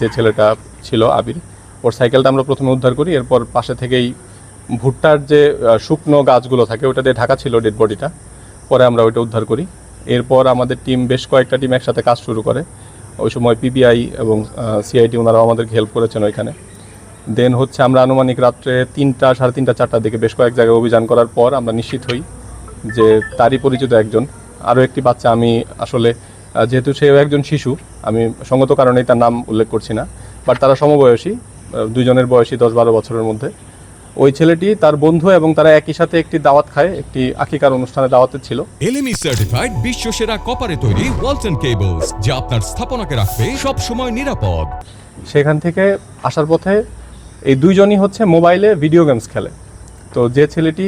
যে ছেলেটা ছিল আবির, ওর সাইকেলটা আমরা প্রথমে উদ্ধার করি। এরপর পাশে থেকেই ভুট্টার যে শুকনো গাছগুলো থাকে ওটা দিয়ে ঢাকা ছিল ডেড বডিটা, পরে আমরা ওইটা উদ্ধার করি। এরপর আমাদের টিম, বেশ কয়েকটা টিম একসাথে কাজ শুরু করে। ওই সময় পিবিআই এবং সিআইটি ওনারাও আমাদেরকে হেল্প করেছেন ওইখানে। দেন হচ্ছে আমরা আনুমানিক রাত্রে 3টা, সাড়ে 3টা, 4টার দিকে বেশ কয়েক জায়গায় অভিযান করার পর আমরা নিশ্চিত হই যে তারই পরিচিত একজন, আরও একটি বাচ্চা, আমি আসলে যেহেতু সেও একজন শিশু, আমি সঙ্গত কারণেই তার নাম উল্লেখ করছি না, বাট তারা সমবয়সী, দুজনের বয়সী 10-12 বছরের মধ্যে। ওই ছেলেটি, তার বন্ধু এবং তারা একই সাথে একটি দাওয়াত খায়, একটি আকিকার অনুষ্ঠানে দাওয়াতে ছিল। এলএমই সার্টিফাইড বিশ্বসেরা কপারে তৈরি ওয়ালটন কেবলস, যা আপনার স্থাপনাকে রাখবে সব সময় নিরাপদ। সেখান থেকে আসার পথে এই দুইজনই হচ্ছে মোবাইলে ভিডিও গেমস খেলে। তো যে ছেলেটি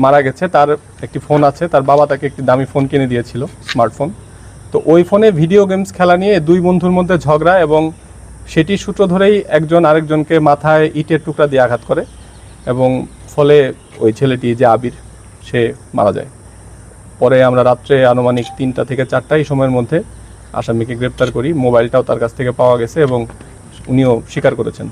মারা গেছে তার একটি ফোন আছে, তার বাবা তাকে একটি দামি ফোন কিনে দিয়েছিল, স্মার্টফোন। তো ওই ফোনে ভিডিও গেমস খেলা নিয়ে দুই বন্ধুর মধ্যে ঝগড়া, এবং সেটির সূত্র ধরেই একজন আরেকজনকে মাথায় ইটের টুকরা দিয়ে আঘাত করে, এবং ফলে ওই ছেলেটি যে আবির, সে মারা যায়। পরে আমরা রাত্রে আনুমানিক 3টা থেকে 4টা এই সময়ের মধ্যে আসামিকে গ্রেপ্তার করি। মোবাইলটাও তার কাছ থেকে পাওয়া গেছে এবং উনিও স্বীকার করেছেন।